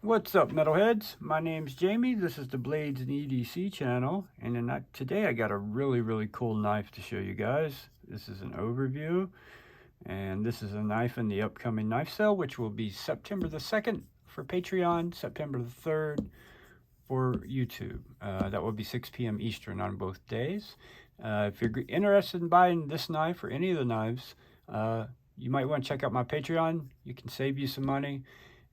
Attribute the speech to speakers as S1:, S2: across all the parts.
S1: What's up, metalheads? My name's Jamie. This is the Blades and EDC channel, and today I got a really cool knife to show you guys. This is an overview, and this is a knife in the upcoming knife sale, which will be September the 2nd for Patreon, September the 3rd for YouTube. That will be 6 p.m. Eastern on both days. If you're interested in buying this knife or any of the knives, you might want to check out my Patreon. You can save you some money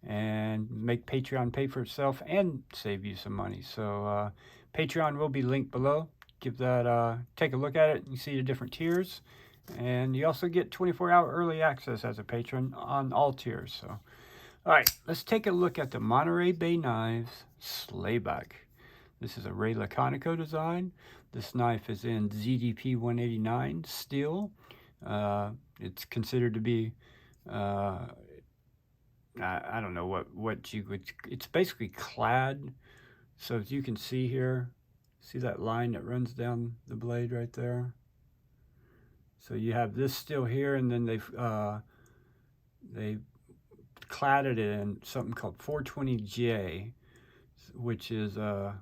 S1: and make Patreon pay for itself and save you some money. So Patreon will be linked below. Give that, take a look at it. You see the different tiers, and you also get 24-hour early access as a patron on all tiers. So, all right, let's take a look at the Monterey Bay Knives Slayback. This is a Laconico design. This knife is in ZDP 189 steel. It's considered to be I don't know what you would, it's basically clad. So as you can see here, see that line that runs down the blade right there? So you have this still here, and then they cladded it in something called 420J, which is, I'm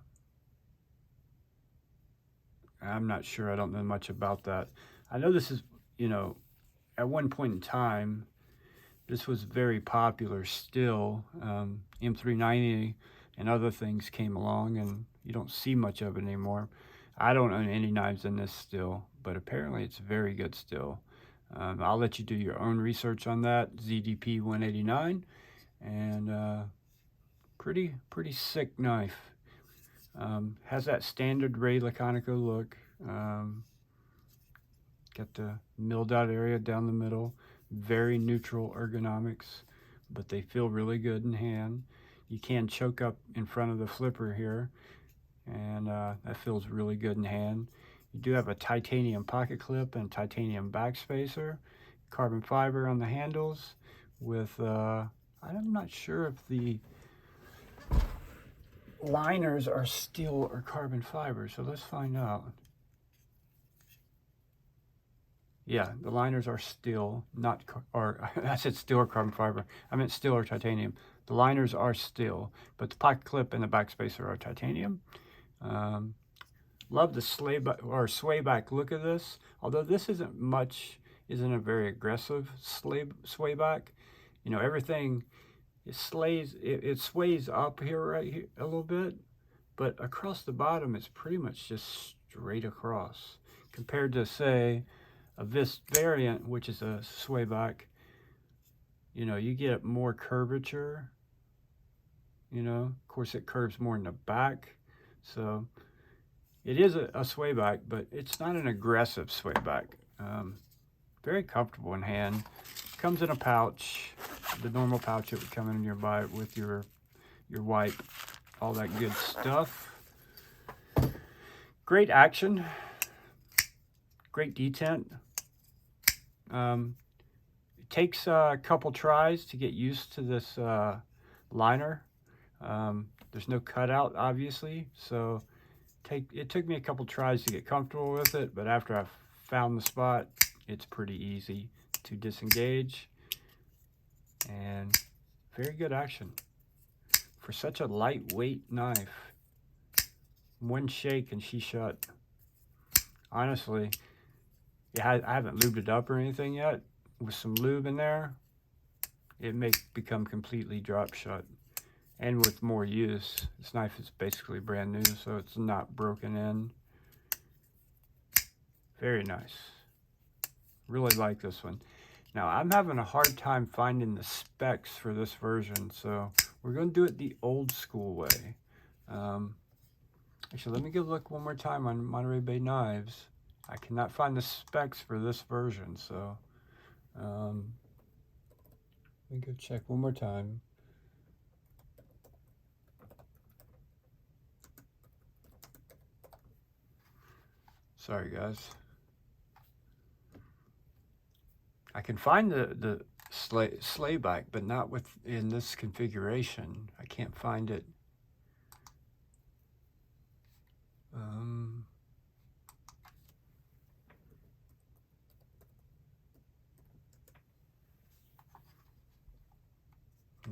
S1: not sure, I don't know much about that. I know this is, you know, at one point in time, this was very popular still. M390 and other things came along, and you don't see much of it anymore. I don't own any knives in this still, but apparently it's very good still. I'll let you do your own research on that. ZDP 189, and pretty sick knife. Has that standard Laconico look. Got the milled out area down the middle. Very neutral ergonomics, but they feel really good in hand. You can choke up in front of the flipper here, and that feels really good in hand. You do have a titanium pocket clip and titanium backspacer, carbon fiber on the handles with, I'm not sure if the liners are steel or carbon fiber, so let's find out. Yeah, the liners are steel, not, or I said steel or carbon fiber. I meant steel or titanium. The liners are steel, but the pocket clip and the backspacer are titanium. Love the swayback look of this. Although this isn't a very aggressive swayback. You know, everything, it sways up here, right here, a little bit, but across the bottom, it's pretty much just straight across. Compared to, say, a this variant, which is a swayback, you know, you get more curvature, you know, of course it curves more in the back. So it is a swayback, but it's not an aggressive swayback. Very comfortable in hand. Comes in a pouch, the normal pouch that would come in nearby with your wipe, all that good stuff. Great action, great detent. It takes a couple tries to get used to this liner. There's no cutout, obviously, so it took me a couple tries to get comfortable with it, but after I've found the spot, it's pretty easy to disengage, and very good action for such a lightweight knife. One shake and she shut. Honestly, yeah, I haven't lubed it up or anything yet. With some lube in there, it may become completely drop shut. And with more use, this knife is basically brand new, so it's not broken in. Very nice. Really like this one. Now, I'm having a hard time finding the specs for this version, so we're going to do it the old school way. Actually, let me go look one more time on Monterey Bay Knives. I cannot find the specs for this version, so let me go check one more time. Sorry, guys. I can find the slayback, but not in this configuration. I can't find it.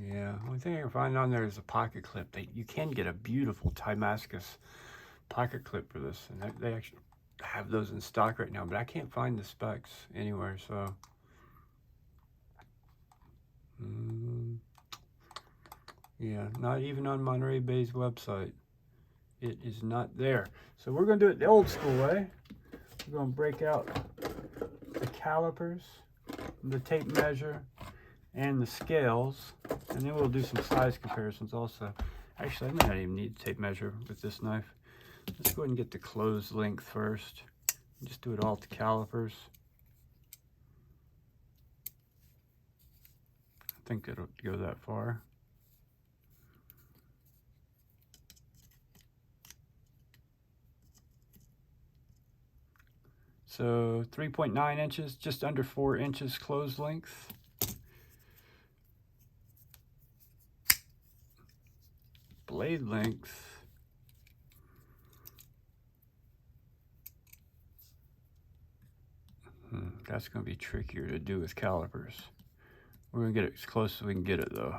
S1: Yeah, only thing I can find on there is a pocket clip. You can get a beautiful Damascus pocket clip for this, and they actually have those in stock right now, but I can't find the specs anywhere, so yeah, not even on Monterey Bay's website. It is not there. So we're going to do it the old school way. We're going to break out the calipers, the tape measure, and the scales, and then we'll do some size comparisons also. Actually, I may not even need a tape measure with this knife. Let's go ahead and get the closed length first. Just do it all to calipers. I think it'll go that far. So 3.9 inches, just under 4 inches closed length. Blade length. That's going to be trickier to do with calipers. We're going to get it as close as we can get it though.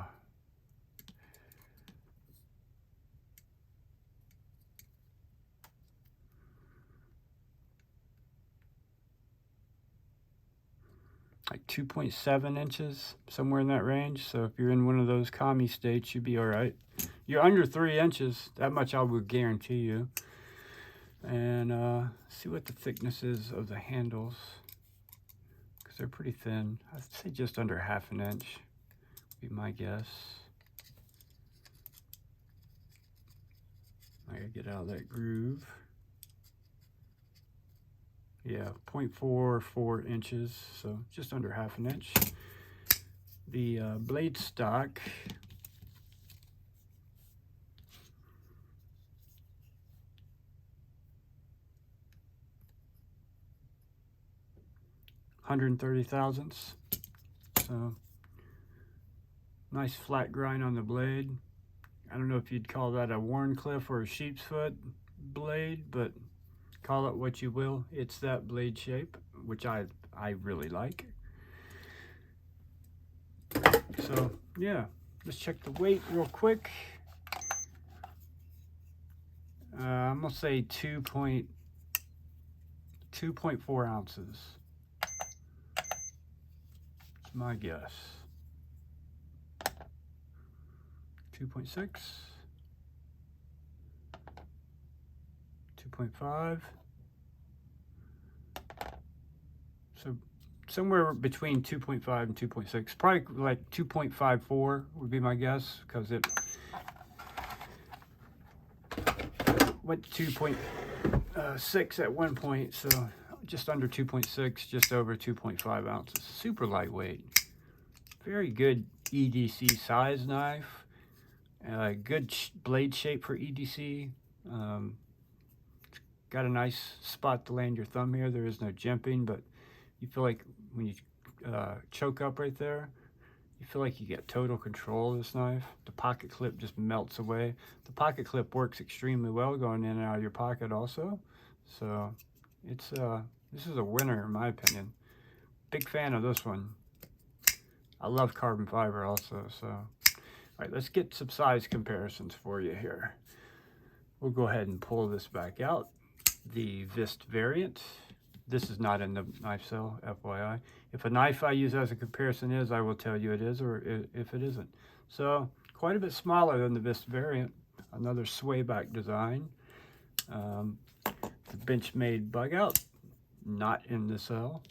S1: Like 2.7 inches, somewhere in that range. So if you're in one of those commie states, you'd be all right. You're under 3 inches, that much I would guarantee you. And see what the thickness is of the handles, because they're pretty thin. I'd say just under 1/2 inch would be my guess. I gotta get out of that groove. Yeah, 0.44 inches, so just under 1/2 inch. The blade stock, $130 thousandths. So nice flat grind on the blade. I don't know if you'd call that a Warncliffe or a sheep's foot blade, but call it what you will. It's that blade shape, which I really like. So yeah, let's check the weight real quick. I'm gonna say 2.4 ounces. It's my guess. 2.6, 2.5. So somewhere between 2.5 and 2.6, probably like 2.54 would be my guess, because it went to 2.6 at one point, so just under 2.6, just over 2.5 ounces. Super lightweight. Very good EDC size knife. Good blade shape for EDC. Got a nice spot to land your thumb here. There is no jimping, but you feel like when you choke up right there, you feel like you get total control of this knife. The pocket clip just melts away. The pocket clip works extremely well going in and out of your pocket also. So it's this is a winner in my opinion. Big fan of this one. I love carbon fiber also. So all right, let's get some size comparisons for you here. We'll go ahead and pull this back out. The Vist variant. This is not in the knife sale, FYI. If a knife I use as a comparison is, I will tell you it is, or if it isn't. So quite a bit smaller than the Vist variant. Another Slayback design. The Benchmade bug out, not in the cell.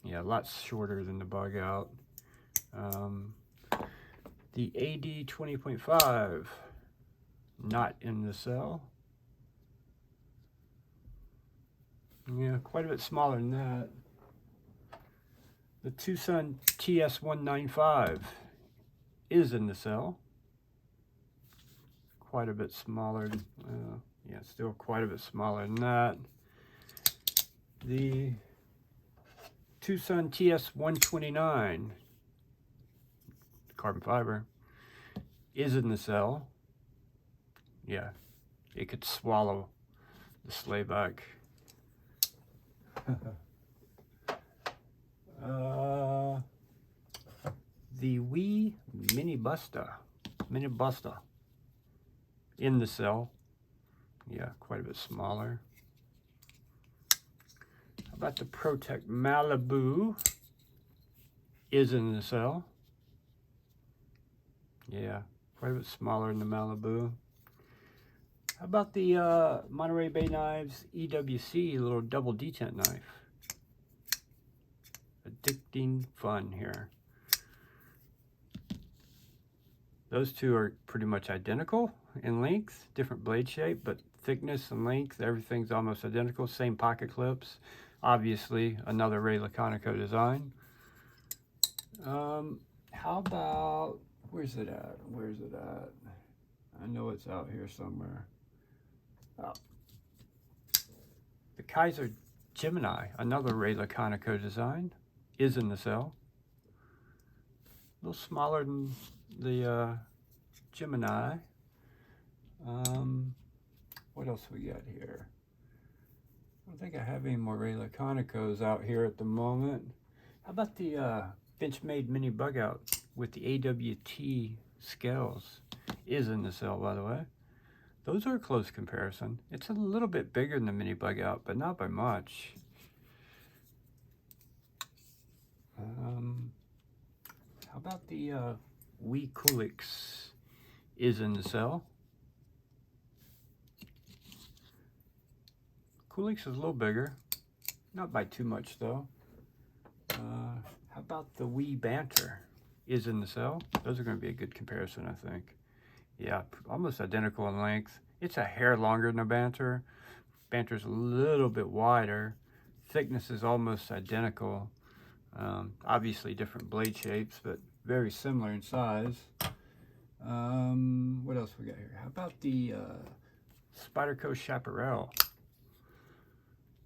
S1: Yeah, lots shorter than the bug out. The AD 20.5, not in the cell. Yeah, quite a bit smaller than that. The Tucson TS 195 is in the cell. Quite a bit smaller. Yeah, still quite a bit smaller than that. The Tucson TS 129 carbon fiber is in the cell. Yeah, it could swallow the Slayback. the wee Mini Buster in the cell. Yeah, quite a bit smaller. How about the Protect Malibu is in the cell. Yeah, quite a bit smaller than the Malibu. How about the Monterey Bay Knives EWC little double detent knife? Addicting fun here. Those two are pretty much identical in length, different blade shape, but thickness and length, everything's almost identical. Same pocket clips. Obviously, another Ray Laconico design. How about, where's it at? Where's it at? I know it's out here somewhere. Oh. The Kaiser Gemini, another Ray Laconico design, is in the cell. A little smaller than the Gemini. What else we got here? I don't think I have any more Ray Laconicos out here at the moment. How about the Benchmade Mini Bug Out with the AWT scales? Is in the cell, by the way. Those are a close comparison. It's a little bit bigger than the Mini Bug Out, but not by much. How about the Wiha Coolix is in the cell? Coolix is a little bigger, not by too much though. How about the Wiha Banter is in the cell? Those are going to be a good comparison, I think. Yeah, almost identical in length. It's a hair longer than a Banter. Banter's a little bit wider. Thickness is almost identical. Obviously different blade shapes, but very similar in size. What else we got here? How about the Spyderco Chaparral?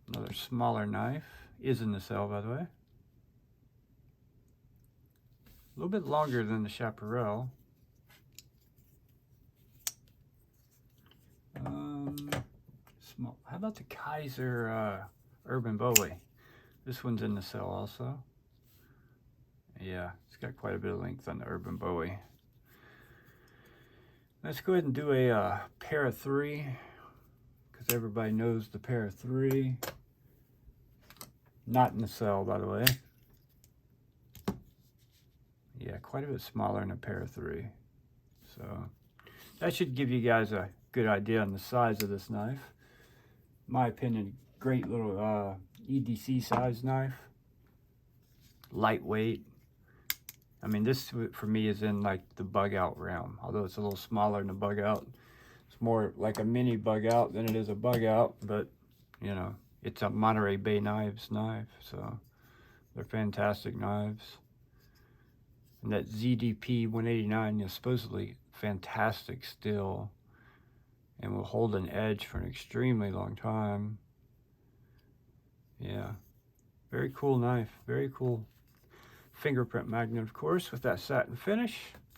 S1: Another smaller knife. Is in the cell, by the way. A little bit longer than the Chaparral. Small. How about the Kaiser Urban Bowie? This one's in the cell also. Yeah, it's got quite a bit of length on the Urban Bowie. Let's go ahead and do a pair of three, because everybody knows the pair of three. Not in the cell, by the way. Yeah, quite a bit smaller than a pair of three. So that should give you guys a good idea on the size of this knife. In my opinion, great little EDC size knife. Lightweight. I mean, this for me is in like the bug out realm, although it's a little smaller than a bug out. It's more like a mini bug out than it is a bug out, but you know, it's a Monterey Bay Knives knife, so they're fantastic knives. And that ZDP 189 is supposedly fantastic still and will hold an edge for an extremely long time. Yeah, very cool knife, very cool. Fingerprint magnet, of course, with that satin finish.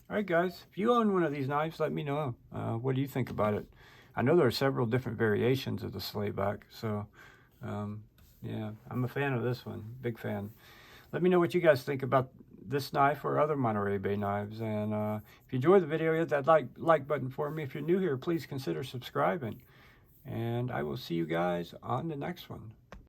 S1: All right, guys, if you own one of these knives, let me know. What do you think about it? I know there are several different variations of the Slayback, so yeah, I'm a fan of this one, big fan. Let me know what you guys think about this knife or other Monterey Bay knives, and if you enjoyed the video, hit that like button for me. If you're new here, please consider subscribing, and I will see you guys on the next one.